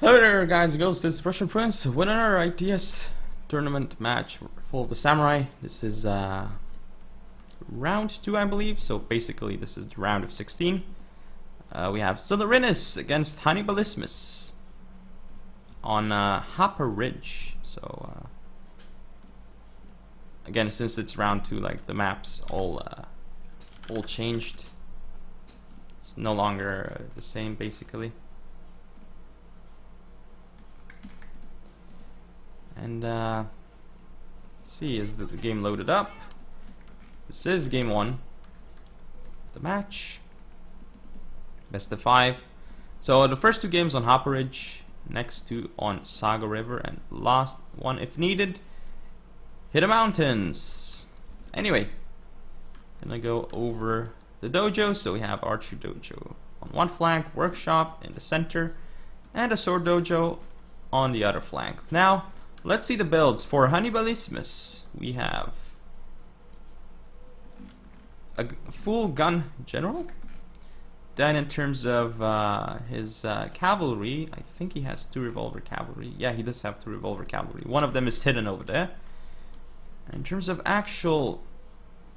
Hello there guys and girls, this is Russian Prince with another ITS tournament match full of the samurai. This is round 2 I believe, so basically this is the round of 16. We have Sylo against Hannibalismus on Hopper Ridge. So again, since it's round 2, like the maps all changed. It's no longer the same basically. And let's see, is the game loaded up? This is game 1. The match. Best of 5. So the first 2 games on Hopper Ridge, next 2 on Saga River, and last one, if needed, hit the mountains. Anyway, gonna go over the dojo. So we have Archery Dojo on one flank, Workshop in the center, and a Sword Dojo on the other flank. Now, let's see the builds for Hannibalismus. We have a full gun general. Then in terms of his cavalry, I think he has 2 revolver cavalry. Yeah, he does have 2 revolver cavalry. One of them is hidden over there. In terms of actual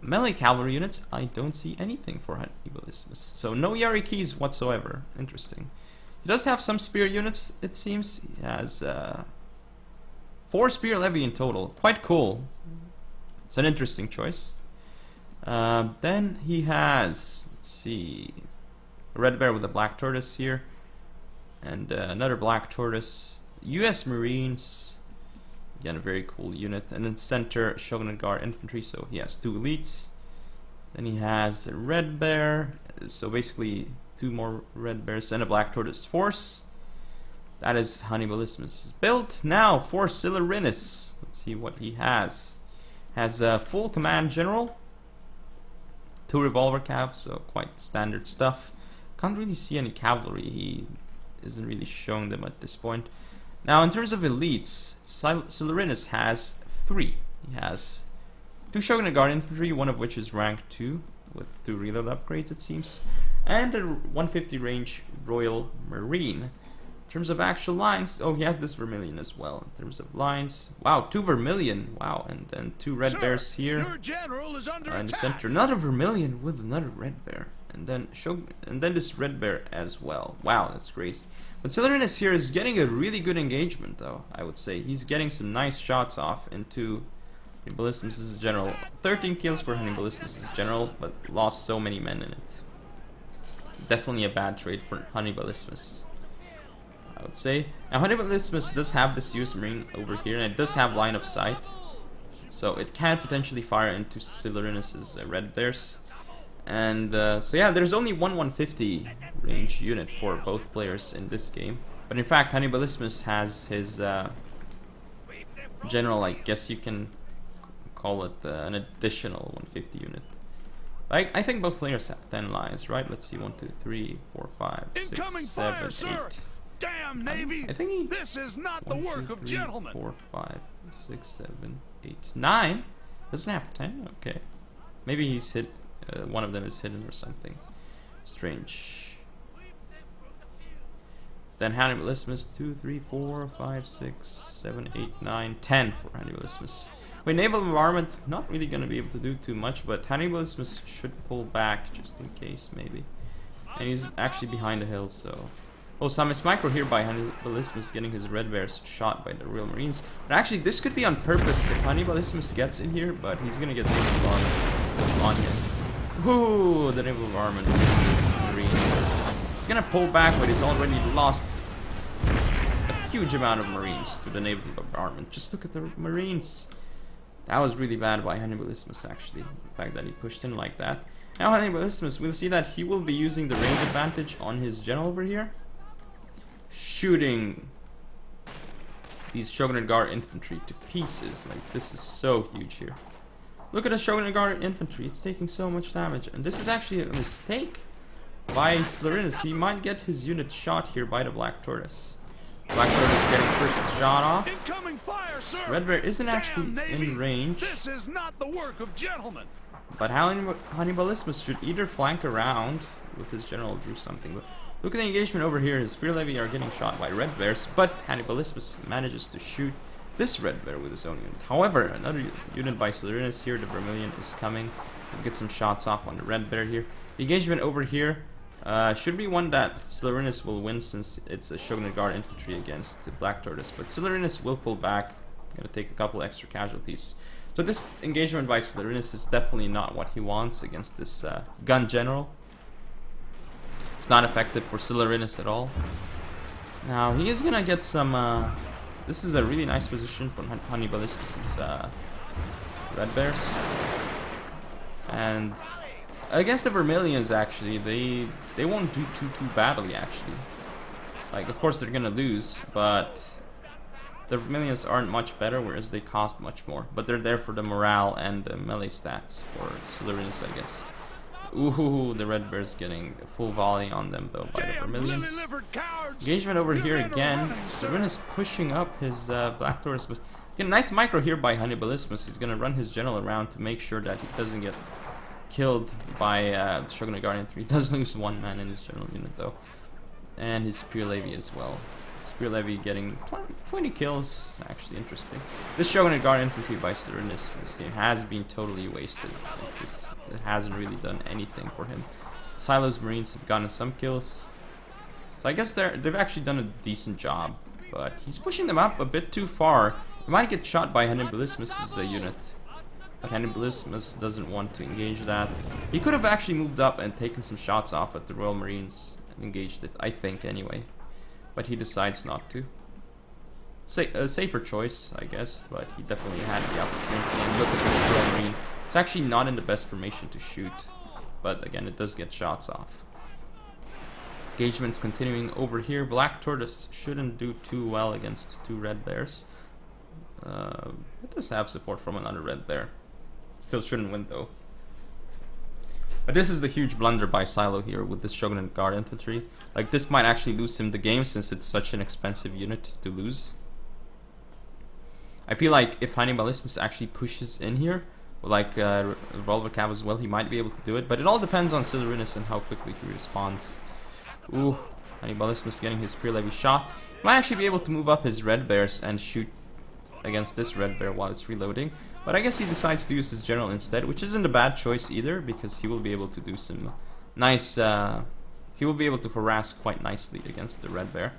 melee cavalry units, I don't see anything for Hannibalismus. So no Yari keys whatsoever. Interesting. He does have some spear units, it seems. He has 4 spear levy in total. Quite cool. It's an interesting choice. Then he has, let's see, a red bear with a black tortoise here, and another black tortoise. US Marines, again a very cool unit. And in center, Shogunate Guard infantry. So he has 2 elites. Then he has a red bear. So basically 2 more red bears and a black tortoise force. That is Hannibalismus' build. Now for Sylo. Let's see what he has. Has a full command general, 2 revolver cav, so quite standard stuff. Can't really see any cavalry. He isn't really showing them at this point. Now in terms of elites, Sylo has 3. He has 2 Shogunate Guard infantry, one of which is rank 2 with 2 reload upgrades it seems, and a 150 range Royal Marine. In terms of actual lines, oh, he has this vermilion as well. In terms of lines, wow, 2 vermilion, wow, and then 2 red bears here. Your general is under In the attack. center, another vermilion with another red bear, and then this red bear as well. Wow, that's crazy. But Sylo here is getting a really good engagement, though. I would say he's getting some nice shots off into Hannibalismus' general. 13 kills for Hannibalismus' general, but lost so many men in it. Definitely a bad trade for Hannibalismus, I would say. Now Hannibalismus does have this US Marine over here, and it does have line of sight, so it can potentially fire into Sylo red bears. And so yeah, there's only one 150 range unit for both players in this game. But in fact, Hannibalismus has his general, I guess you can call it an additional 150 unit. I think both players have 10 lines, right? Let's see, 1, 2, 3, 4, 5, 6, 7, 8. Damn Navy! I think he, this is not 1, the work 2, of 3, gentlemen. 4, 5, 6, 7, 8, 9. Doesn't have 10. Okay, maybe he's hit. One of them is hidden or something strange. Then Hannibalismus 2, 3, 4, 5, 6, 7, 8, 9, 10 for Hannibalismus. With naval bombardment, not really going to be able to do too much, but Hannibalismus should pull back just in case, maybe. And he's actually behind the hill, so. Oh, some micro here by Hannibalismus getting his red bears shot by the Royal Marines. But actually, this could be on purpose if Hannibalismus gets in here, but he's going to get naval bombardment on him. Ooh, the naval bombardment. Marines. He's going to pull back, but he's already lost a huge amount of Marines to the naval bombardment. Just look at the Marines. That was really bad by Hannibalismus, actually. The fact that he pushed in like that. Now Hannibalismus, we'll see that he will be using the range advantage on his general over here, shooting these Shogunate Guard infantry to pieces. Like, this is so huge here. Look at the Shogunate Guard infantry. It's taking so much damage. And this is actually a mistake by Sylo. He might get his unit shot here by the Black Tortoise. Black Tortoise getting first shot off. Incoming fire, sir. Red Bear isn't actually Navy. in range. This is not the work of gentlemen. But Hannibalismus should either flank around with his general drew something. But Look at the engagement over here. His Spear Levy are getting shot by red bears, but Hannibalismus manages to shoot this red bear with his own unit. However, another unit by Cylindrinus here, the Vermilion, is coming. We'll get some shots off on the red bear here. The engagement over here should be one that Cylindrinus will win, since it's a Shogunate Guard infantry against the Black Tortoise. But Cylindrinus will pull back. Gonna take a couple extra casualties. So this engagement by Cylindrinus is definitely not what he wants against this gun general. It's not effective for Cylindrinus at all. Now he is gonna get some. This is a really nice position for Hannibalismus's red bears, and against the Vermilions, actually, they won't do too badly. Actually, like, of course they're gonna lose, but the Vermilions aren't much better, whereas they cost much more. But they're there for the morale and the melee stats for Cylindrinus, I guess. Ooh, the red bear's getting a full volley on them though by the Vermilions. Engagement over here again. Cylindrinus pushing up his Black Tortoise. With a nice micro here by Hannibalismus. He's gonna run his general around to make sure that he doesn't get killed by the Shogunate Guardian 3. He does lose one man in his general unit though, and his Spear Levy as well. Spear Levy getting 20 kills. Actually interesting. This Shogunate Guard infantry by Cylindrinus this game has been totally wasted. It hasn't really done anything for him. Sylo's Marines have gotten some kills, so I guess they've actually done a decent job. But he's pushing them up a bit too far. He might get shot by Hannibalismus's unit, but Hannibalismus doesn't want to engage that. He could have actually moved up and taken some shots off at the Royal Marines and engaged it, I think, anyway. But he decides not to. A safer choice, I guess, but he definitely had the opportunity. And look at this Royal Marine. It's actually not in the best formation to shoot, but again, it does get shots off. Engagement's continuing over here. Black Tortoise shouldn't do too well against two red bears. It does have support from another red bear. Still shouldn't win though. But this is the huge blunder by Sylo here with this Shogunate Guard infantry. Like, this might actually lose him the game, since it's such an expensive unit to lose. I feel like if Hannibalismus actually pushes in here, like Revolver Cav as well, he might be able to do it. But it all depends on Cylindrinus and how quickly he responds. Ooh, Hannibalismus getting his Spear Levy shot. He might actually be able to move up his red bears and shoot against this red bear while it's reloading. But I guess he decides to use his general instead, which isn't a bad choice either, because he will be able to do some nice... he will be able to harass quite nicely against the red bear.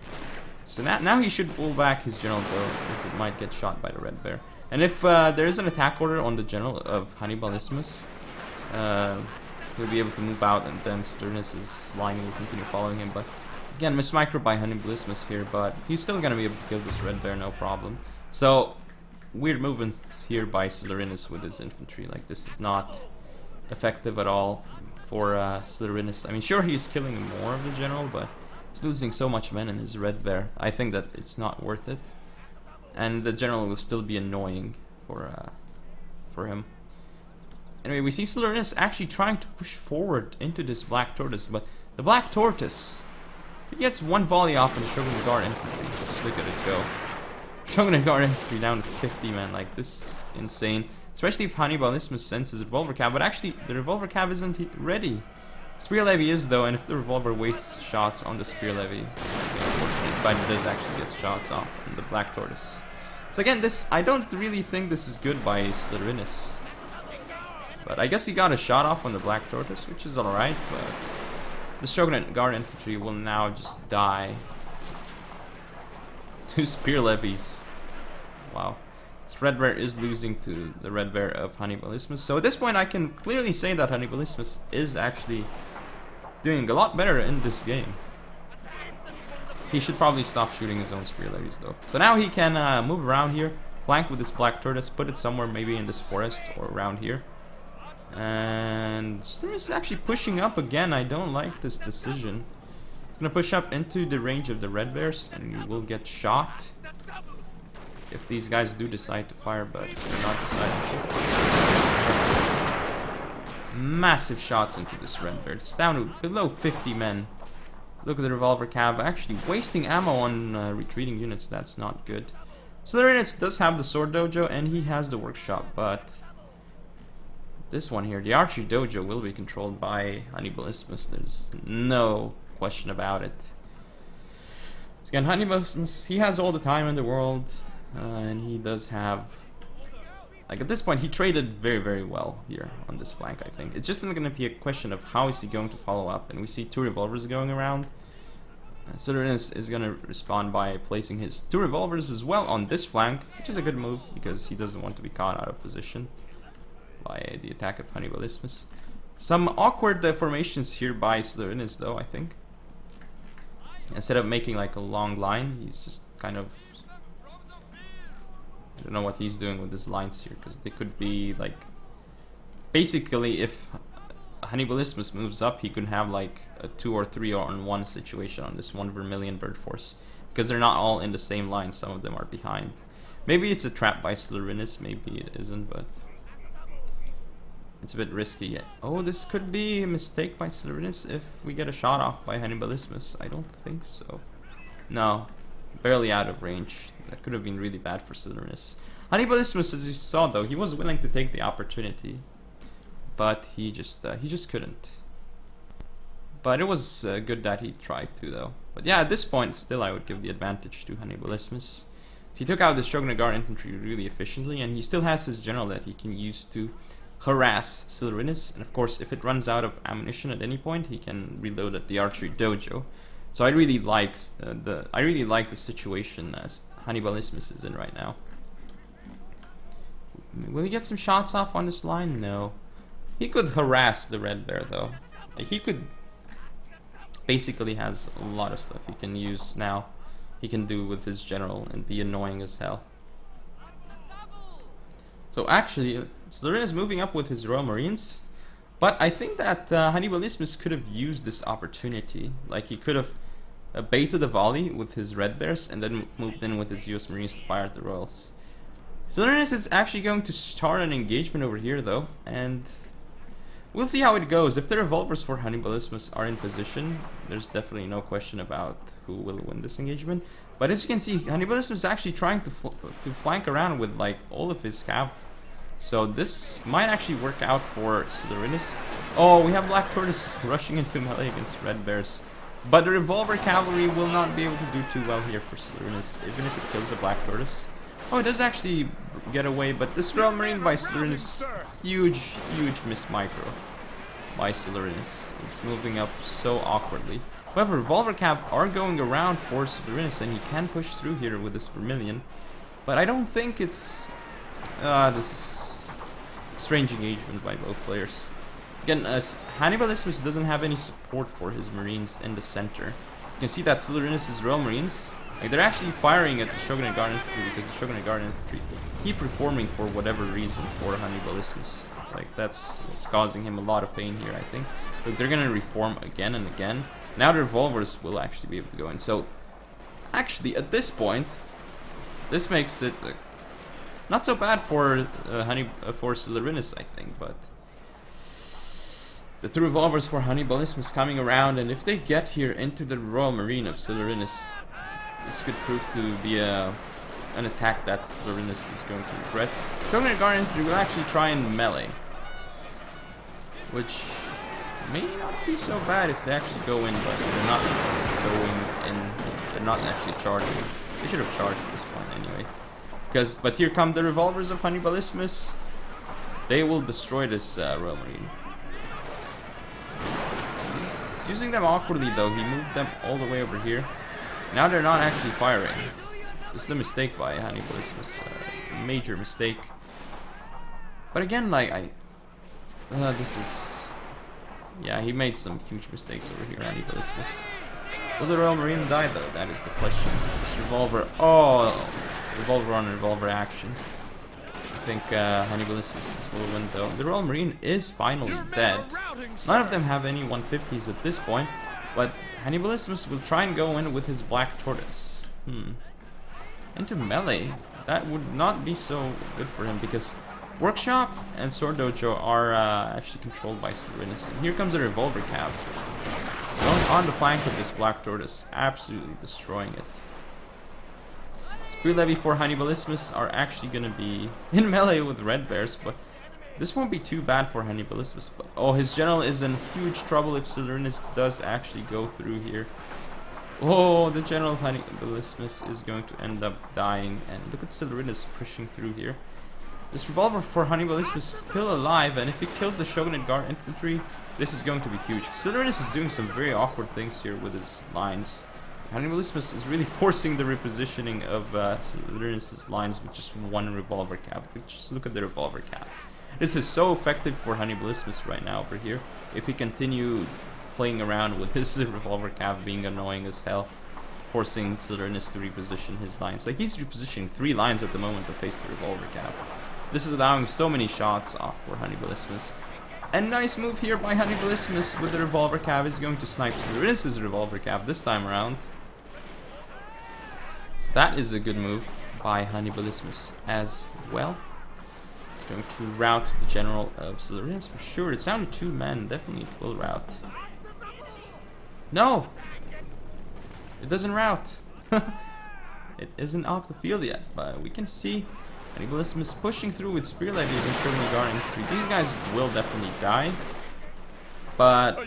So now he should pull back his general though, as it might get shot by the red bear. And if there is an attack order on the general of Hannibalismus, he'll be able to move out, and then Cylindrinus's line will continue following him. But again, mismicro by Hannibalismus here, but he's still going to be able to kill this red bear, no problem. So, weird movements here by Cylindrinus with his infantry. Like, this is not effective at all for Cylindrinus. I mean, sure, he's killing more of the general, but he's losing so much men in his red bear. I think that it's not worth it. And the general will still be annoying for him. Anyway, we see Cylindrinus actually trying to push forward into this Black Tortoise, but the Black Tortoise, he gets one volley off on the Shogunate Guard infantry. Just look at it go. Shogunate Guard infantry down to 50 men. Like, this is insane. Especially if Hannibalismus sends his Revolver Cav, but actually the Revolver Cav isn't ready. Spear Levy is though, and if the Revolver wastes shots on the Spear Levy, but it does actually get shots off on the Black Tortoise. So again, I don't really think this is good by Cylindrinus. But I guess he got a shot off on the Black Tortoise, which is alright, but the Shogunate Guard infantry will now just die. 2 Spear Levies. Wow. This red bear is losing to the red bear of Hannibalismus. So at this point I can clearly say that Hannibalismus is actually doing a lot better in this game. He should probably stop shooting his own Spear Levies though. So now he can move around here, flank with this Black Tortoise, put it somewhere maybe in this forest or around here. And Cylindrinus is actually pushing up again. I don't like this decision. He's gonna push up into the range of the red bears, and you will get shot if these guys do decide to fire, but they're not deciding to. Massive shots into this red bear. It's down to below 50 men. Look at the Revolver Cav actually wasting ammo on retreating units. That's not good. Cylindrinus does have the Sword Dojo, and he has the Workshop, but this one here, the Archery Dojo, will be controlled by Hannibalismus. There's no question about it. Again, Hannibalismus, he has all the time in the world, and he does have, like, at this point he traded very, very well here on this flank, I think. It's just going to be a question of how is he going to follow up, and we see 2 revolvers going around. Cylindrinus is going to respond by placing his 2 revolvers as well on this flank, which is a good move because he doesn't want to be caught out of position by the attack of Hannibalismus. Some awkward formations here by Cylindrinus though, I think. Instead of making like a long line, he's just kind of... I don't know what he's doing with his lines here, because they could be like... Basically, if Hannibalismus moves up, he could have like a 2 or 3 on 1 situation on this 1 Vermilion bird force. Because they're not all in the same line, some of them are behind. Maybe it's a trap by Cylindrinus, maybe it isn't, but... It's a bit risky. Oh, this could be a mistake by Cylindrinus if we get a shot off by Hannibalismus. I don't think so. No, barely out of range. That could have been really bad for Cylindrinus. Hannibalismus, as you saw though, he was willing to take the opportunity, but he just couldn't. But it was good that he tried to though. But yeah, at this point, still I would give the advantage to Hannibalismus. He took out the Shogunagar infantry really efficiently, and he still has his general that he can use to harass Cylindrinus, and of course if it runs out of ammunition at any point he can reload at the archery dojo. So I really like the situation as Hannibalismus is in right now. Will he get some shots off on this line? No. He could harass the Red Bear though. He could basically has a lot of stuff he can use now. He can do with his general and be annoying as hell. So actually, Cylindrinus is moving up with his Royal Marines, but I think that Hannibalismus could have used this opportunity. Like, he could have baited a volley with his Red Bears and then moved in with his US Marines to fire at the Royals. Cylindrinus is actually going to start an engagement over here though, and we'll see how it goes. If the revolvers for Hannibalismus are in position, there's definitely no question about who will win this engagement. But as you can see, Hannibalismus is actually trying to flank around with like all of his cav. So this might actually work out for Cylindrinus. Oh, we have Black Tortoise rushing into melee against Red Bears. But the Revolver Cavalry will not be able to do too well here for Cylindrinus, even if it kills the Black Tortoise. Oh, it does actually get away, but this Royal Marine by Cylindrinus, huge miss micro by Cylindrinus. It's moving up so awkwardly. However, Revolver Cap are going around for Cylindrinus, and he can push through here with this Vermilion. But I don't think it's... this is strange engagement by both players. Again, Hannibalismus doesn't have any support for his Marines in the center. You can see that Cylindrinus' Royal Marines, like, they're actually firing at the Shogunagar infantry because the Shogunagar infantry keep reforming for whatever reason for Hannibalismus. Like, that's what's causing him a lot of pain here, I think. But they're gonna reform again and again. Now the revolvers will actually be able to go in. So, actually, at this point, this makes it not so bad for Cylindrinus, I think, but the 2 revolvers for Hannibalismus coming around, and if they get here into the Royal Marine of Cylindrinus, this could prove to be an attack that Cylindrinus is going to regret. Shogunagar infantry will actually try and melee, which may not be so bad if they actually go in, but they're not going in. They're not actually charging. They should have charged at this point anyway. But here come the revolvers of Hannibalismus. They will destroy this Royal Marine. He's using them awkwardly though. He moved them all the way over here. Now they're not actually firing. This is a mistake by Hannibalismus. Major mistake. But again, like, this is... Yeah, he made some huge mistakes over here, Hannibalismus. Will the Royal Marine die though? That is the question. This revolver... Oh! Revolver on revolver action. I think Hannibalismus will win though. The Royal Marine is finally dead. None of them have any 150s at this point, but Hannibalismus will try and go in with his Black Tortoise. Into melee. That would not be so good for him because Workshop and Sword Dojo are actually controlled by Cylindrinus. And here comes a Revolver Cav. Going on the flank of this Black Tortoise, absolutely destroying it. Spear Levy for Hannibalismus are actually going to be in melee with Red Bears, but This won't be too bad for Hannibalismus, but oh, his general is in huge trouble if Cylindrinus does actually go through here. Oh, the general of Hannibalismus is going to end up dying, and look at Cylindrinus pushing through here. This revolver for Hannibalismus is still alive, and if he kills the Shogunate Guard infantry, this is going to be huge. Cylindrinus is doing some very awkward things here with his lines. Hannibalismus is really forcing the repositioning of Cylindrinus' lines with just one revolver cap. Just look at the revolver cap. This is so effective for Hannibalismus right now over here. If he continue playing around with his revolver cap being annoying as hell, forcing Cylindrinus to reposition his lines. Like, he's repositioning 3 lines at the moment to face the revolver cap. This is allowing so many shots off for Hannibalismus. And nice move here by Hannibalismus with the revolver cap. Is going to snipe Cylindrinus' revolver cap this time around. That is a good move by Hannibalismus as well. It's going to rout the general of Cylindrinus for sure. It's down to 2 men. Definitely it will rout. No! It doesn't rout. It isn't off the field yet, but we can see Hannibalismus pushing through with Spear Levy against Shogunate Guard infantry. These guys will definitely die, but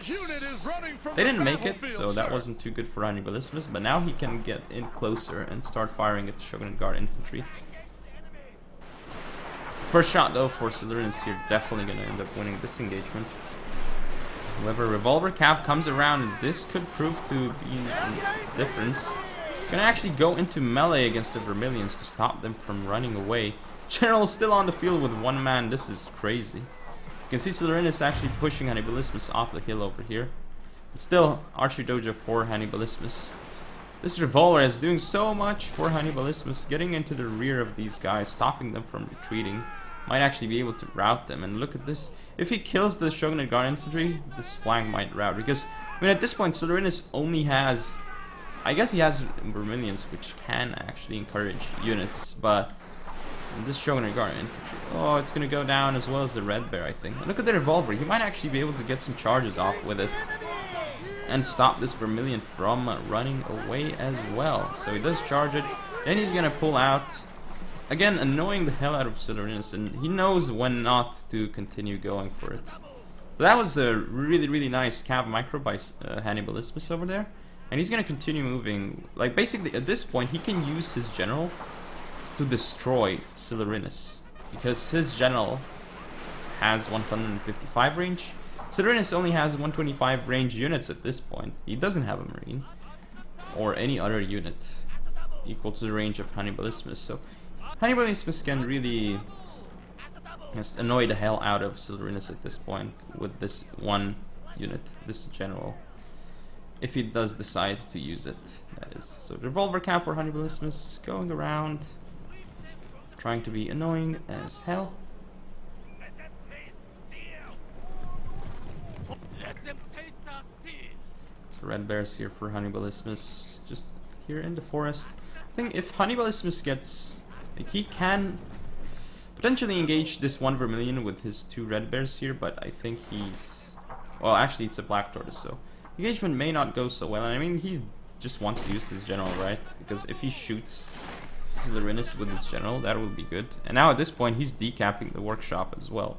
they didn't make it, so that wasn't too good for Hannibalismus. But now he can get in closer and start firing at the Shogunate Guard infantry. First shot though for Cylindrinus here, definitely going to end up winning this engagement. However, revolver cap comes around, this could prove to be the difference. Gonna actually go into melee against the Vermilions to stop them from running away. General still on the field with 1 man. This is crazy. You can see Cylindrinus actually pushing Hannibalismus off the hill over here. It's still Archery Dojo for Hannibalismus. This revolver is doing so much for Hannibalismus, getting into the rear of these guys, stopping them from retreating. Might actually be able to rout them. And look at this. If he kills the Shogunate Guard infantry, this flank might rout. Because, I mean, at this point, Cylindrinus only has... I guess he has Vermilions, which can actually encourage units, but this Shogunate Guard infantry, oh, it's gonna go down as well as the Red Bear, I think. And look at the revolver, he might actually be able to get some charges off with it and stop this Vermilion from running away as well. So he does charge it, then he's gonna pull out, again annoying the hell out of Cylindrinus, and he knows when not to continue going for it. So that was a really nice cav micro by Hannibalismus over there. And he's going to continue moving. Like, basically, at this point, he can use his general to destroy Cylindrinus. Because his general has 155 range. Cylindrinus only has 125 range units at this point. He doesn't have a marine. Or any other unit equal to the range of Hannibalismus. So, Hannibalismus can really just annoy the hell out of Cylindrinus at this point. With this one unit, this general. If he does decide to use it, that is. So the revolver cap for Hannibalismus going around, trying to be annoying as hell. So Red Bears here for Hannibalismus, just here in the forest. I think if Hannibalismus gets, like, he can potentially engage this 1 Vermilion with his 2 Red Bears here, but I think he's, well, actually it's a Black Tortoise, so engagement may not go so well. And I mean, he just wants to use his general, right? Because if he shoots Cylindrinus with his general, that will be good. And now at this point, he's decapping the workshop as well.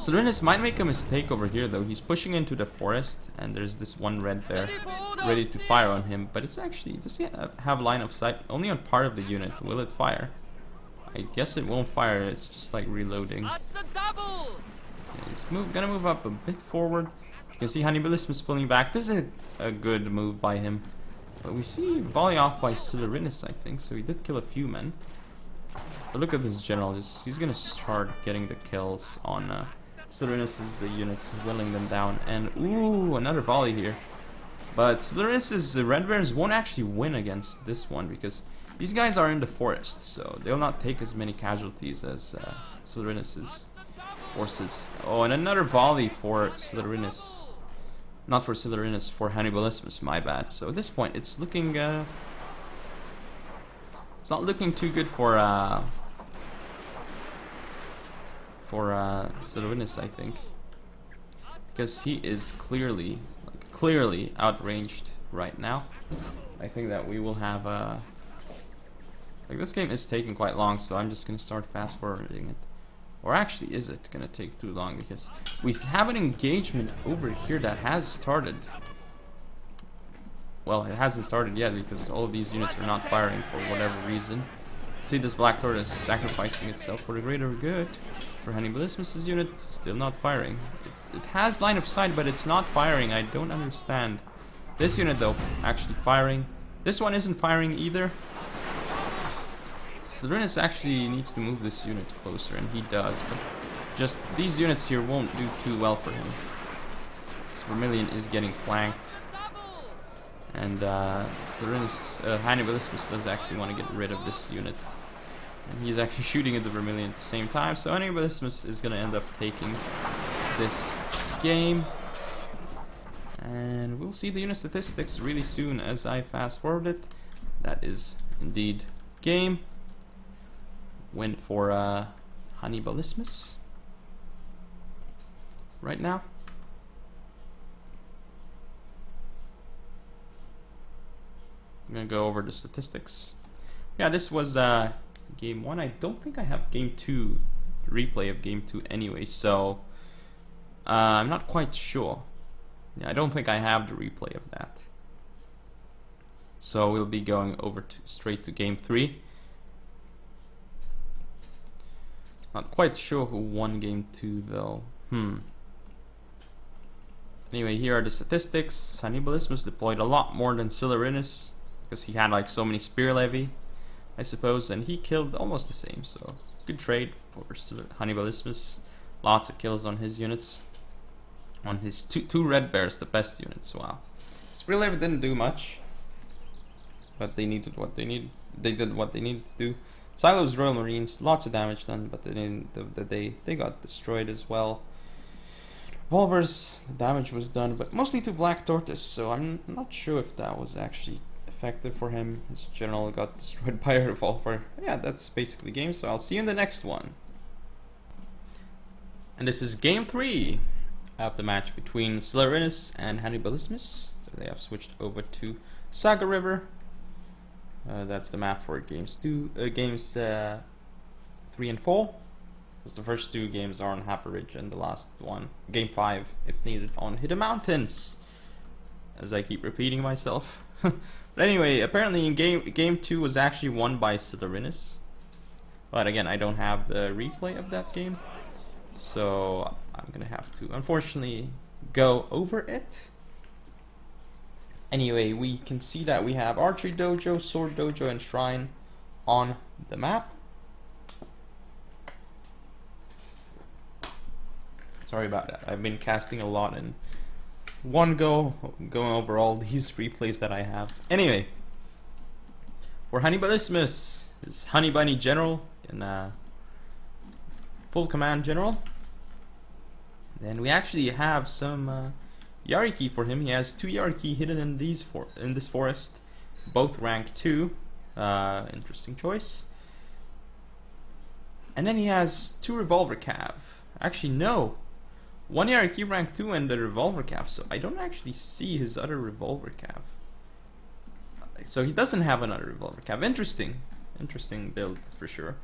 Cylindrinus might make a mistake over here, though. He's pushing into the forest, and there's this 1 Red Bear ready to fire on him. But it's actually, does he have line of sight? Only on part of the unit. Will it fire? I guess it won't fire. It's just like reloading. He's gonna move up a bit forward. You can see Hannibalismus pulling back. This is a good move by him. But we see volley off by Cylindrinus, I think. So he did kill a few men. But look at this general. He's gonna start getting the kills on Cylindrinus' units, whittling them down. And ooh, another volley here. But Cylindrinus' Red Bears won't actually win against this one because these guys are in the forest. So they'll not take as many casualties as Cylindrinus' forces. Oh, and another volley for Cylindrinus. Not for Cylindrinus, for Hannibalismus, my bad. So at this point, it's looking, it's not looking too good for Cylindrinus, I think. Because he is clearly outranged right now. I think that we will have, like, this game is taking quite long, so I'm just gonna start fast forwarding it. Or actually, is it gonna take too long? Because we have an engagement over here that has started. Well, it hasn't started yet because all of these units are not firing for whatever reason. See, this Black Tortoise sacrificing itself for the greater good. For Hannibalismus' unit, it's still not firing. It has line of sight, but it's not firing. I don't understand. This unit, though, actually firing. This one isn't firing either. Slyrinus actually needs to move this unit closer, and he does, but just these units here won't do too well for him. This Vermilion is getting flanked. And Hannibalismus does actually want to get rid of this unit. And he's actually shooting at the Vermilion at the same time. So Hannibalismus is going to end up taking this game. And we'll see the unit statistics really soon as I fast forward it. That is indeed game. Win for Hannibalismus right now. I'm gonna go over the statistics. Yeah, this was game 1. I don't think I have game 2 replay of game 2 anyway, so I'm not quite sure. Yeah, I don't think I have the replay of that. So we'll be going over straight to game 3. Not quite sure who won game 2 though. Anyway, here are the statistics. Hannibalismus deployed a lot more than Slyrinus, because he had like so many spear levy, I suppose, and he killed almost the same, so good trade for Hannibalismus. Lots of kills on his units. On his two red bears, the best units. Wow. Spear levy didn't do much, but they needed what they need. They did what they needed to do. Sylo's Royal Marines, lots of damage done, but they didn't. They got destroyed as well. Revolvers, the damage was done, but mostly to Black Tortoise, so I'm not sure if that was actually effective for him. His general got destroyed by a revolver. Yeah, that's basically the game, so I'll see you in the next one. And this is game 3 of the match between Slyrinus and Hannibalismus. So they have switched over to Saga River. That's the map for games 3 and 4. Because the first 2 games are on Happy Ridge, and the last one, game 5, if needed, on Hidden Mountains. As I keep repeating myself. But anyway, apparently in game 2 was actually won by Slyrinus. But again, I don't have the replay of that game, so I'm gonna have to unfortunately go over it. Anyway, we can see that we have Archery Dojo, Sword Dojo, and Shrine on the map. Sorry about that. I've been casting a lot in one go, going over all these replays that I have. Anyway, for Hannibalismus, is Honey Bunny General and full command general. Then we actually have some Yariki for him. He has 2 Yariki hidden in this forest, both rank 2. Interesting choice. And then he has 2 Revolver Cav. Actually, no. 1 Yariki rank 2 and the Revolver Cav, so I don't actually see his other Revolver Cav. So he doesn't have another Revolver Cav. Interesting build for sure.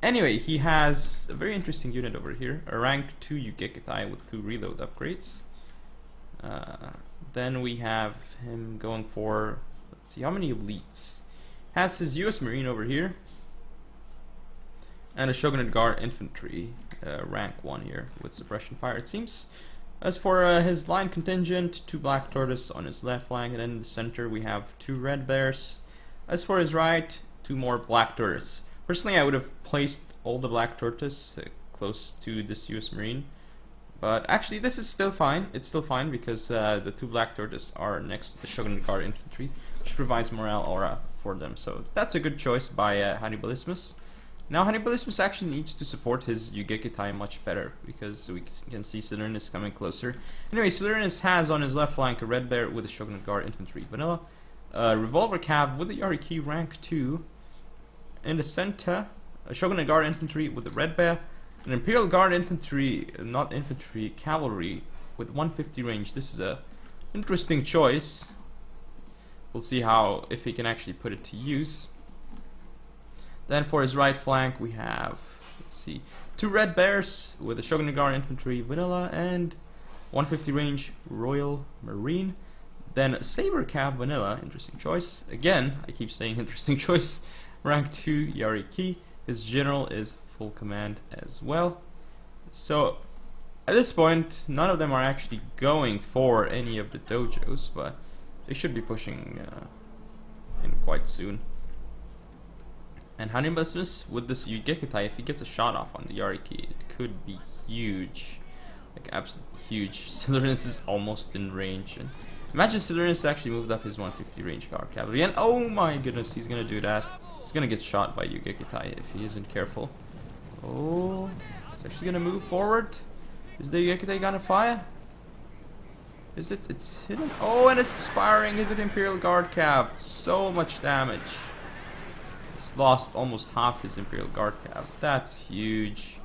Anyway, he has a very interesting unit over here. A rank 2 Yugekitai with 2 reload upgrades. Then we have him going for, let's see, how many elites? Has his US Marine over here. And a Shogunate Guard Infantry, rank 1 here with suppression fire, it seems. As for his line contingent, 2 Black Tortoise on his left flank, and then in the center we have 2 Red Bears. As for his right, 2 more Black Tortoise. Personally, I would have placed all the Black Tortoise close to this US Marine. But actually, this is still fine. It's still fine because the 2 Black Tortoise are next to the Shogunate Guard Infantry, which provides morale aura for them. So that's a good choice by Hannibalismus. Now Hannibalismus actually needs to support his Yugekitai much better, because we can see Slyrinus coming closer. Anyway, Slyrinus has on his left flank a Red Bear with a Shogunate Guard Infantry vanilla, Revolver Cav with a Yariki rank 2, in the center a Shogunate Guard Infantry with a Red Bear, an Imperial Guard Infantry, not infantry, cavalry with 150 range. This is a interesting choice. We'll see if he can actually put it to use. Then for his right flank we have, let's see, 2 red bears with a Shogun Guard infantry vanilla and 150 range Royal Marine. Then Saber Cav vanilla, interesting choice. Again, I keep saying interesting choice. Rank 2 Yariki. His general is full command as well. So at this point, none of them are actually going for any of the dojos, but they should be pushing in quite soon. And Hannibalismus with this Yugekitai, if he gets a shot off on the Yariki, it could be huge. Like absolutely huge. Sylo is almost in range. And imagine Sylo actually moved up his 150 range guard cavalry, and oh my goodness, he's gonna do that. He's gonna get shot by Yugekitai if he isn't careful. Oh, he's actually gonna move forward. Is the Yugekitai gonna fire? Is it? It's hidden. Oh, and it's firing into the Imperial Guard Cav. So much damage. He's lost almost half his Imperial Guard Cav. That's huge.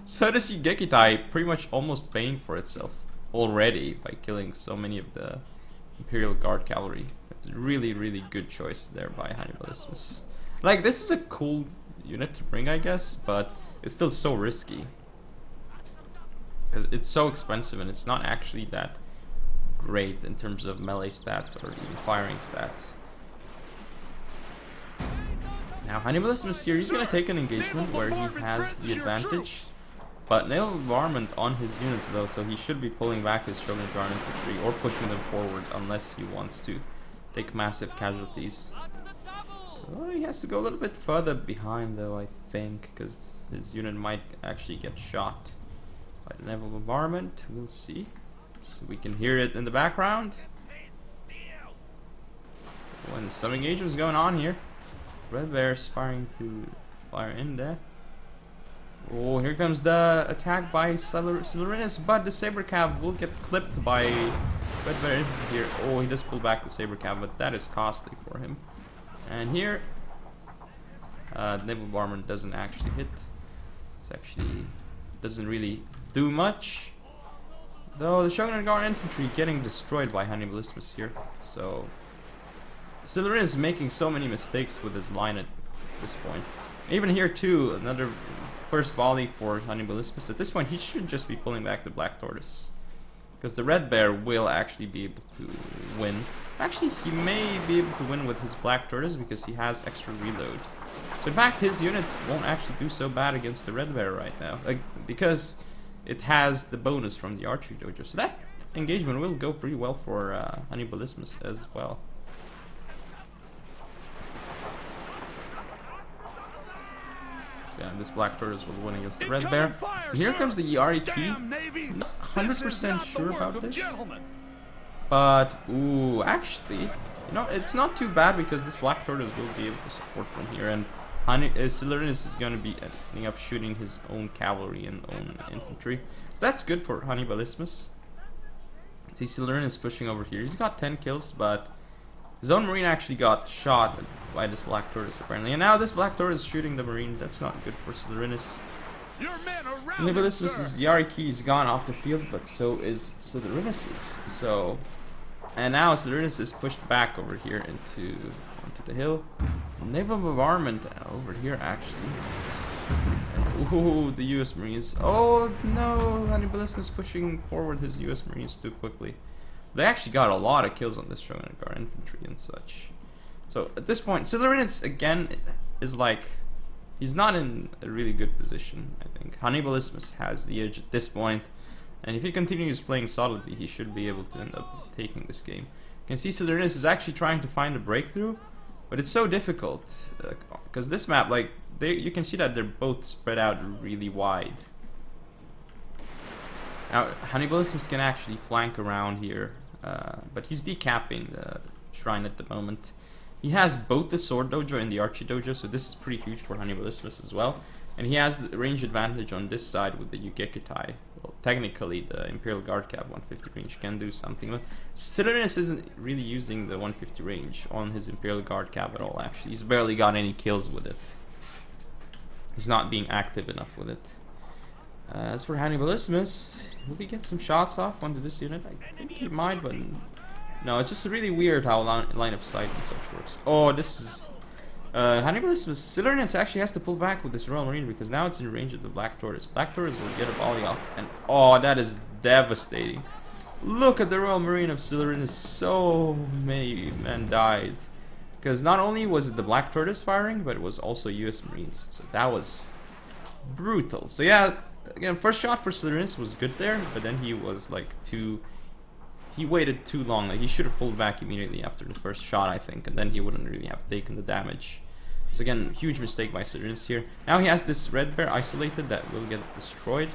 So does Yugekitai pretty much almost paying for itself already by killing so many of the Imperial Guard Cavalry. Really, really good choice there by Hannibalismus. Like, this is a cool unit to bring, I guess, but it's still so risky. Because it's so expensive and it's not actually that great in terms of melee stats or even firing stats. Now Hannibalismus here, he's going to take an engagement where he has the advantage. But naval bombardment on his units though, so he should be pulling back his Shogun Guard infantry or pushing them forward unless he wants to take massive casualties. Oh, he has to go a little bit further behind though, I think, because his unit might actually get shot by the naval bombardment. We'll see. So we can hear it in the background. When some engagement is going on here. Red Bears firing to fire in there. Oh, here comes the attack by Sylo, but the Saber Cav will get clipped by Red Bear here. Oh, he does pull back the Saber Cav, but that is costly for him. And here, naval bombardment doesn't actually hit. It's actually doesn't really do much. Though the Shogun Guard infantry getting destroyed by Hannibalismus here. So Sylo is making so many mistakes with his line at this point. Even here too, another first volley for Hannibalismus. At this point, he should just be pulling back the Black Tortoise, because the Red Bear will actually be able to win. Actually, he may be able to win with his Black Tortoise because he has extra reload. So in fact, his unit won't actually do so bad against the Red Bear right now, because it has the bonus from the archery dojo. So that engagement will go pretty well for Hannibalismus as well. Yeah, this Black Tortoise will win against the Red Bear. And here comes the Yariki. Not 100% sure about this. But, ooh, actually, you know, it's not too bad because this Black Tortoise will be able to support from here. And Sylo is going to be ending up shooting his own cavalry and own infantry. So that's good for Hannibalismus. See, Sylo is pushing over here. He's got 10 kills, but his own Marine actually got shot by this Black Tortoise apparently. And now this Black Tortoise is shooting the Marine. That's not good for Sylo. Hannibalismus' Yariki is gone off the field, but so is Sylo. So, and now Sylo is pushed back over here onto the hill. Naval bombardment over here actually. And, ooh, the US Marines. Oh no, Hannibalismus pushing forward his US Marines too quickly. They actually got a lot of kills on this Shogun Guard infantry and such. So at this point, Sylo again is like, he's not in a really good position, I think. Hannibalismus has the edge at this point, and if he continues playing solidly, he should be able to end up taking this game. You can see Sylo is actually trying to find a breakthrough, but it's so difficult because this map, like, you can see that they're both spread out really wide. Now Hannibalismus can actually flank around here, but he's decapping the shrine at the moment. He has both the sword dojo and the archery dojo, so this is pretty huge for Hannibalismus as well. And he has the range advantage on this side with the Yugekitai. Well, technically the Imperial Guard Cav 150 range can do something, but Sylo isn't really using the 150 range on his Imperial Guard Cav at all, actually. He's barely got any kills with it. He's not being active enough with it. As for Hannibalismus, will he get some shots off onto this unit? I think he might, but no, it's just really weird how line of sight and such works. Oh, this is Hannibalismus, Cylindrinus actually has to pull back with this Royal Marine because now it's in range of the Black Tortoise. Black Tortoise will get a volley off, and oh, that is devastating. Look at the Royal Marine of Cylindrinus. So many men died. Because not only was it the Black Tortoise firing, but it was also US Marines. So that was brutal. So yeah, again, first shot for Cylindrinus was good there, but then he was like he waited too long. Like he should have pulled back immediately after the first shot, I think, and then he wouldn't really have taken the damage. So again, huge mistake by Cylindrinus here. Now he has this Red Bear isolated that will get destroyed.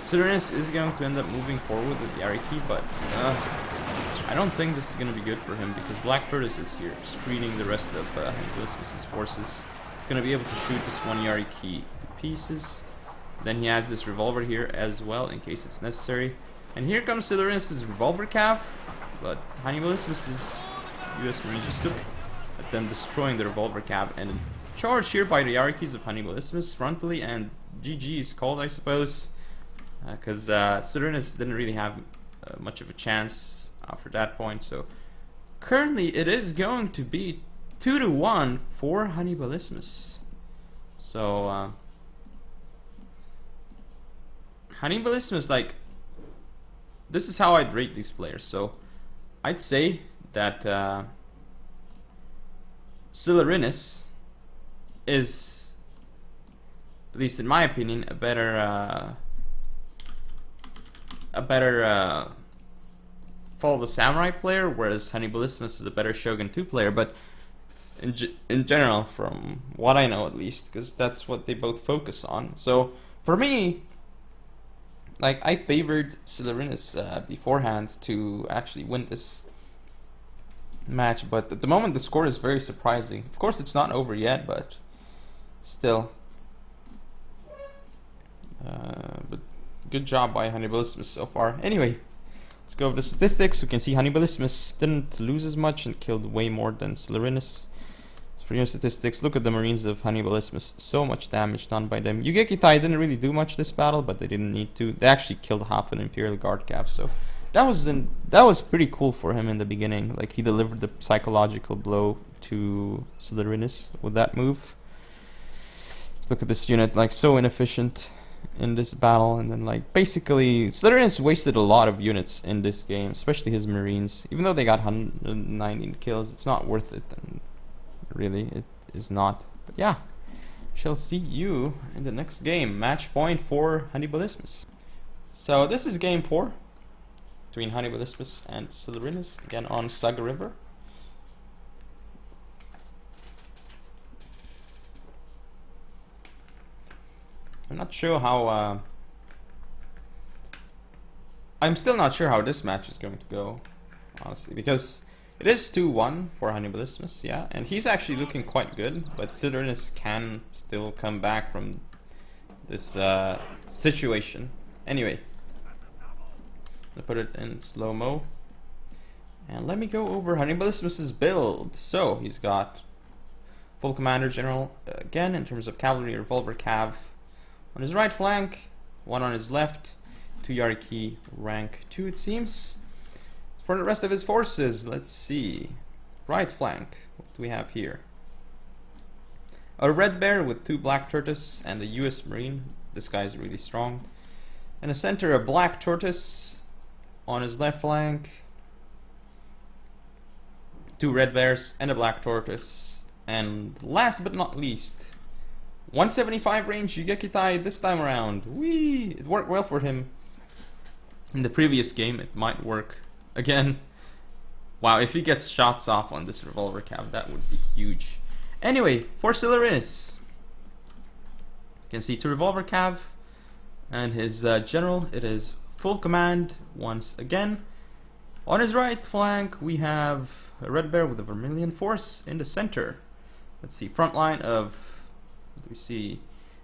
Cylindrinus is going to end up moving forward with the Yariki, but I don't think this is going to be good for him because Black Tortoise is here, screening the rest of Hannibalismus' forces. He's going to be able to shoot this one Yariki to pieces. Then he has this revolver here as well in case it's necessary. And here comes Cylindrinus' revolver cav, but Hannibalismus' US Marine just took at them destroying the revolver cav, and a charge here by the Yarikis of Hannibalismus frontally, and GG is called, I suppose, because Cylindrinus didn't really have much of a chance after that point. So currently it is going to be 2-1 for Hannibalismus. So Hannibalismus, like, this is how I'd rate these players. So I'd say that Cylindrinus is, at least in my opinion, a better Fall of the Samurai player, whereas Hannibalismus is a better Shogun 2 player. But in general, from what I know at least, because that's what they both focus on. So for me, like, I favored Cylindrinus beforehand to actually win this match, but at the moment the score is very surprising. Of course, it's not over yet, but still. But good job by Hannibalismus so far. Anyway, let's go over the statistics. We can see Hannibalismus didn't lose as much and killed way more than Cylindrinus. For your statistics, look at the Marines of Hannibalismus. So much damage done by them. Yugekitai didn't really do much this battle, but they didn't need to. They actually killed half an Imperial Guard cav, so that was pretty cool for him in the beginning. Like, he delivered the psychological blow to Cylindrinus with that move. Let's look at this unit, like, so inefficient in this battle, and then, like, basically Cylindrinus wasted a lot of units in this game, especially his Marines. Even though they got 119 kills, it's not worth it. And really, it is not. But yeah, shall see you in the next game. Match point for Hannibalismus. So this is game 4 between Hannibalismus and Cylindrinus, again on Saga River. I'm not sure how I'm still not sure how this match is going to go, honestly, because it is 2-1 for Hannibalismus, yeah, and he's actually looking quite good, but Cylindrinus can still come back from this situation. Anyway, I'll put it in slow-mo, and let me go over Hannibalismus's build. So he's got full commander general again in terms of cavalry, revolver cav on his right flank, one on his left, 2 Yariki rank 2 it seems. For the rest of his forces, let's see. Right flank, what do we have here? A Red Bear with 2 Black Tortoise and a US Marine. This guy is really strong. In the center, a Black Tortoise on his left flank. 2 Red Bears and a Black Tortoise. And last but not least, 175 range Yugekitai this time around. Whee! It worked well for him in the previous game. It might work again. Wow, if he gets shots off on this revolver cav, that would be huge. Anyway, for Cylindrinus, you can see 2 revolver cav and his general. It is full command once again. On his right flank, we have a Red Bear with a Vermilion force in the center. Let's see, front line of, what do we see?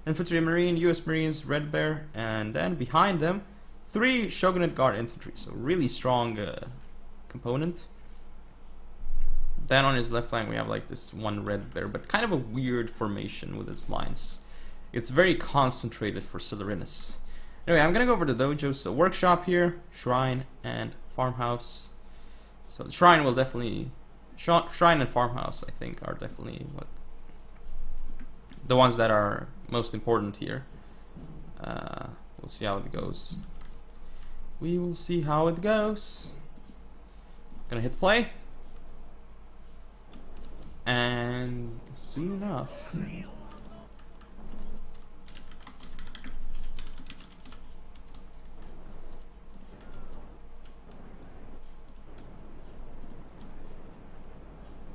Infantry and Marine, US Marines, Red Bear, and then behind them, 3 Shogunate Guard infantry, so really strong component. Then on his left flank we have like this 1 Red Bear, but kind of a weird formation with its lines. It's very concentrated for Cylindrinus. Anyway, I'm gonna go over the dojo. So workshop here, shrine, and farmhouse. So the shrine will definitely, shrine and farmhouse I think are definitely what the ones that are most important here. We'll see how it goes. We will see how it goes. Gonna hit play. And soon enough.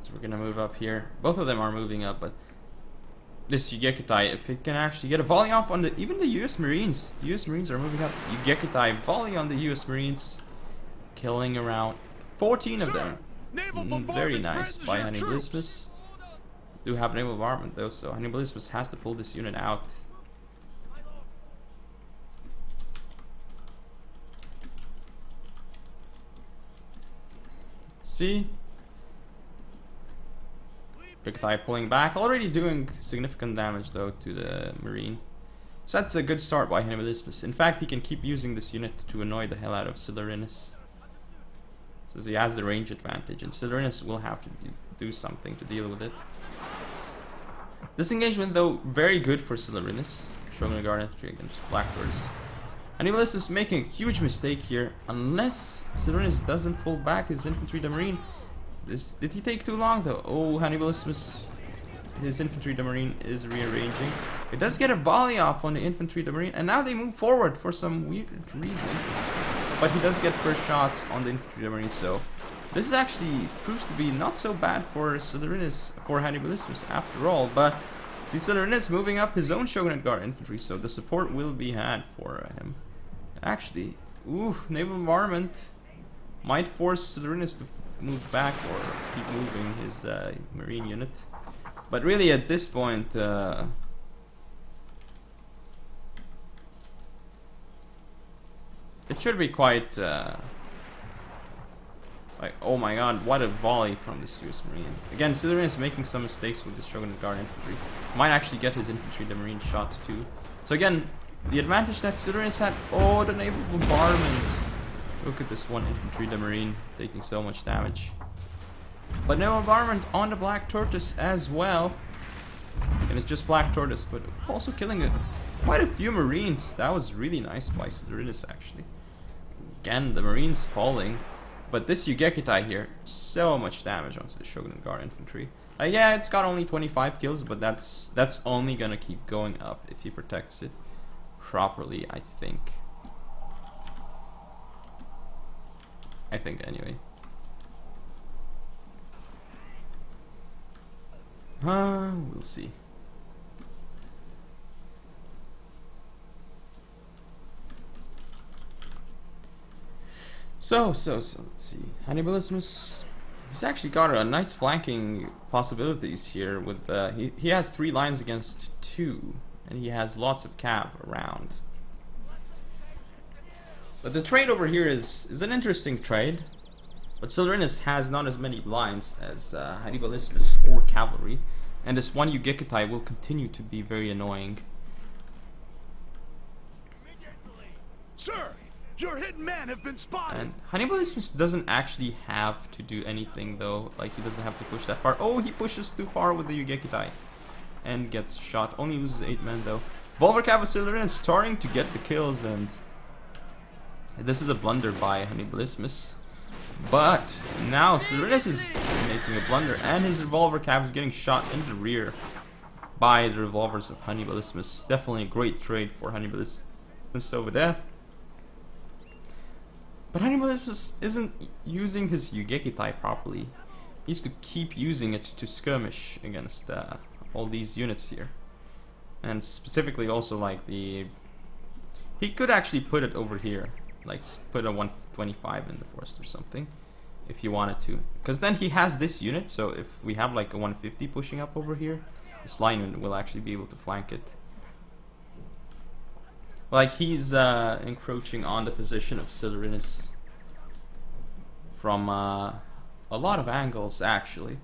So we're gonna move up here. Both of them are moving up, but this Yugekutai, if it can actually get a volley off on even the US Marines. The US Marines are moving up. Yugekutai volley on the US Marines, killing around 14 of them. Very nice by Hannibalismus. Do have naval bombardment though, so Hannibalismus has to pull this unit out. Let's see. Yugekutai pulling back, already doing significant damage though to the Marine. So that's a good start by Hannibalismus. In fact, he can keep using this unit to annoy the hell out of Sylo. Since he has the range advantage, and Sylo will have to do something to deal with it. This engagement though, very good for Sylo. Shogun Guard Infantry against Black Doors. Hannibalismus is making a huge mistake here, unless Sylo doesn't pull back his infantry to Marine. Did he take too long though? Oh, Hannibalismus, his infantry to Marine is rearranging. It does get a volley off on the infantry to Marine, and now they move forward for some weird reason. But he does get first shots on the infantry to Marine, so this is actually proves to be not so bad for for Hannibalismus after all. But see, Sylo moving up his own Shogunate Guard infantry, so the support will be had for him. Actually, ooh, naval bombardment might force Sylo to move back or keep moving his Marine unit. But really at this point, it should be quite like, oh my god, what a volley from this US Marine. Again, Sylo is making some mistakes with this Shogunate Guard infantry. Might actually get his infantry to Marine shot too. So again, the advantage that Sylo had, oh, the naval bombardment. Look at this one infantry to Marine taking so much damage. But naval bombardment on the Black Tortoise as well. And it's just Black Tortoise, but also killing quite a few Marines. That was really nice by Sylo actually. Again, the Marines falling. But this Yugekutai here, so much damage onto the Shogunate Guard infantry. Yeah, it's got only 25 kills, but that's only gonna keep going up if he protects it properly, I think. Anyway. We'll see. So let's see. Hannibalismus, he's actually got a nice flanking possibilities here with he has 3 lines against 2, and he has lots of cav around. But the trade over here is an interesting trade. But Sylo has not as many lines as Hannibalismus or cavalry, and this one Yugekutai will continue to be very annoying. Sir, your hidden men have been spotted. And Hannibalismus doesn't actually have to do anything though, like he doesn't have to push that far. Oh, he pushes too far with the Yugekutai and gets shot. Only loses 8 men though. Volver Cav with Sylo is starting to get the kills, and this is a blunder by Hannibalismus. But now Sylo is making a blunder, and his revolver cap is getting shot in the rear by the revolvers of Hannibalismus. Definitely a great trade for Hannibalismus over there. But Hannibalismus isn't using his Yugekutai properly. He needs to keep using it to skirmish against all these units here. And specifically also like he could actually put it over here. Like put a 125 in the forest or something, if you wanted to, because then he has this unit. So if we have like a 150 pushing up over here, this line will actually be able to flank it. Like he's encroaching on the position of Sylo from a lot of angles actually.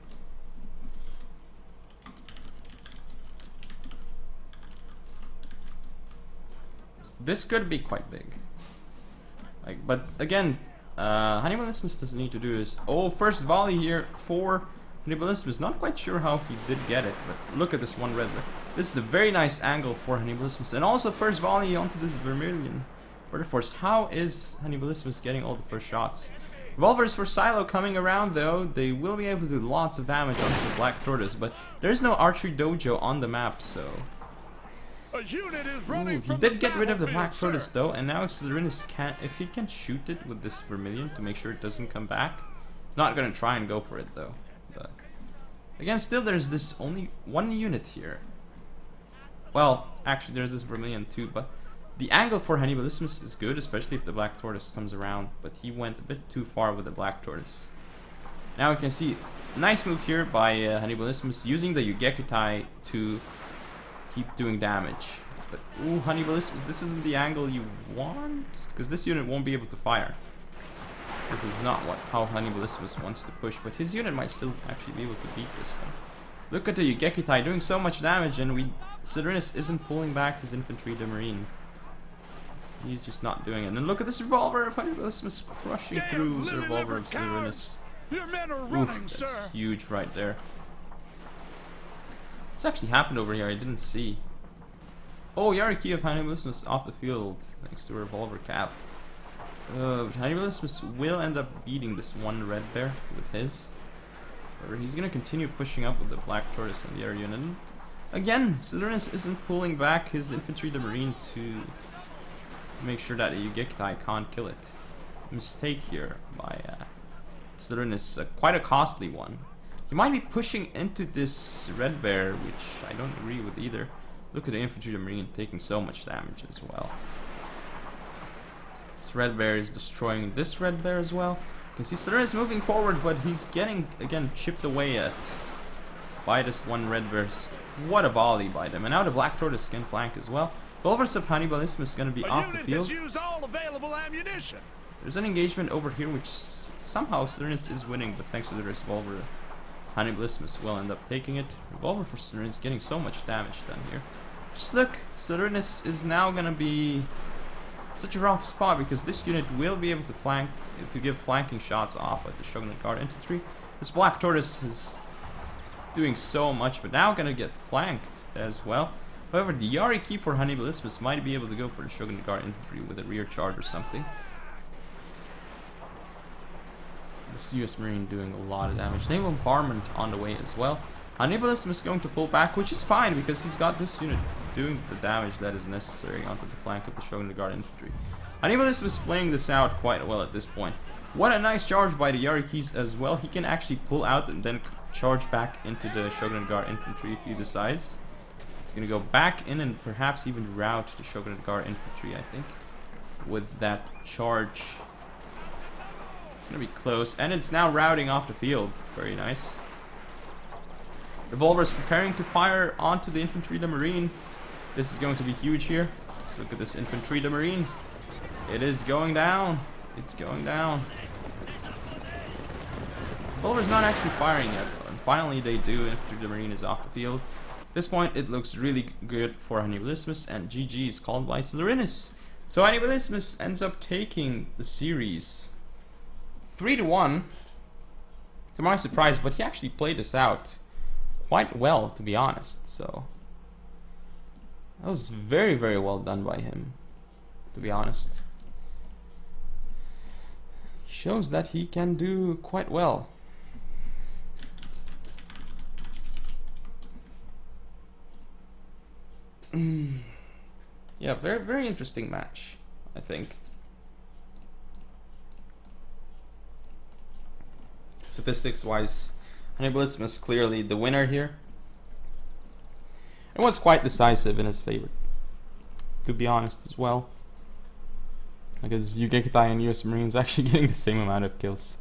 This could be quite big. But again, Hannibalismus doesn't need to do this. Oh, first volley here for Hannibalismus, not quite sure how he did get it, but look at this one red. This is a very nice angle for Hannibalismus. And also first volley onto this Vermilion Border Force. How is Hannibalismus getting all the first shots? Revolvers for Sylo coming around though. They will be able to do lots of damage onto the Black Tortoise, but there's no archery dojo on the map, so... A unit is running he from did the get rid of the battlefield, Black sir. Tortoise though, and now if Cylindrinus if he can shoot it with this Vermilion to make sure it doesn't come back, he's not gonna try and go for it though. But again, still there's this only one unit here. Well, actually there's this Vermilion too, but the angle for Hannibalismus is good, especially if the Black Tortoise comes around, but he went a bit too far with the Black Tortoise. Now we can see, nice move here by Hannibalismus, using the Yugekitai to keep doing damage. But, ooh, Hannibalismus, this isn't the angle you want, because this unit won't be able to fire. This is not how Hannibalismus wants to push, but his unit might still actually be able to beat this one. Look at the Yugekitai doing so much damage, and Cylindrinus isn't pulling back his infantry de marine. He's just not doing it. And look at this revolver of Hannibalismus crushing through the revolver of Cylindrinus. Your men are running, That's sir. huge right there. What's actually happened over here? I didn't see. Oh, Yariki of Hannibalismus off the field thanks to a revolver cap. But Hannibalismus will end up beating this one red bear with his. Or he's gonna continue pushing up with the Black Tortoise and the other unit. And again, Cylindrinus isn't pulling back his infantry de marine to make sure that a Yugekitai can't kill it. Mistake here by Cylindrinus, quite a costly one. He might be pushing into this red bear, which I don't agree with either. Look at the infantry de marine taking so much damage as well. This red bear is destroying this red bear as well. You can see Cylindrinus moving forward, but he's getting, again, chipped away at by this one red bear. What a volley by them. And now the Black Tortoise can flank as well. Revolvers of Hannibalismus is going to be off the field. Used all available ammunition. There's an engagement over here which somehow Cylindrinus is winning, but thanks to the revolver, Hannibalismus will end up taking it. Revolver for Cylindrinus getting so much damage done here. Just look, Cylindrinus is now going to be such a rough spot because this unit will be able to give flanking shots off at the Shogunate Guard infantry. This Black Tortoise is doing so much, but now going to get flanked as well. However, the Yariki for Hannibalismus might be able to go for the Shogunate Guard infantry with a rear charge or something. This US Marine doing a lot of damage. Naval bombardment on the way as well. Hannibalismus is going to pull back, which is fine because he's got this unit doing the damage that is necessary onto the flank of the Shogunate Guard infantry. Hannibalismus is playing this out quite well at this point. What a nice charge by the Yarikis as well. He can actually pull out and then charge back into the Shogunate Guard infantry if he decides. He's going to go back in and perhaps even rout the Shogunate Guard infantry, I think, with that charge. It's going to be close, and it's now routing off the field. Very nice. Revolver is preparing to fire onto the infantry de marine. This is going to be huge here. Let's look at this infantry de marine. It is going down. It's going down. Revolver's not actually firing yet, and finally they do. Infantry de marine is off the field. At this point, it looks really good for Hannibalismus, and GG is called by Cylindrinus. So Hannibalismus ends up taking the series 3-1, to my surprise, but he actually played this out quite well, to be honest. So that was very, very well done by him, to be honest. He shows that he can do quite well. Yeah, very, very interesting match, I think. Statistics wise, Hannibalismus clearly the winner here. It was quite decisive in his favor, to be honest as well. Because Yugekitai and US Marines actually getting the same amount of kills.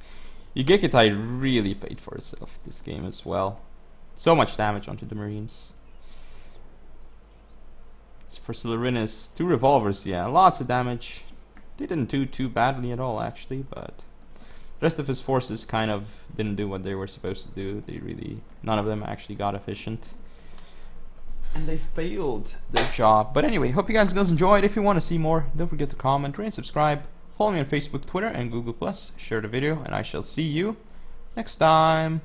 Yugekitai really paid for itself this game as well. So much damage onto the Marines. As for Cylindrinus, 2 revolvers, yeah, lots of damage. They didn't do too badly at all actually, but the rest of his forces kind of didn't do what they were supposed to do. None of them actually got efficient. And they failed their job. But anyway, hope you guys enjoyed. If you want to see more, don't forget to comment, rate, and subscribe. Follow me on Facebook, Twitter, and Google+. Share the video, and I shall see you next time.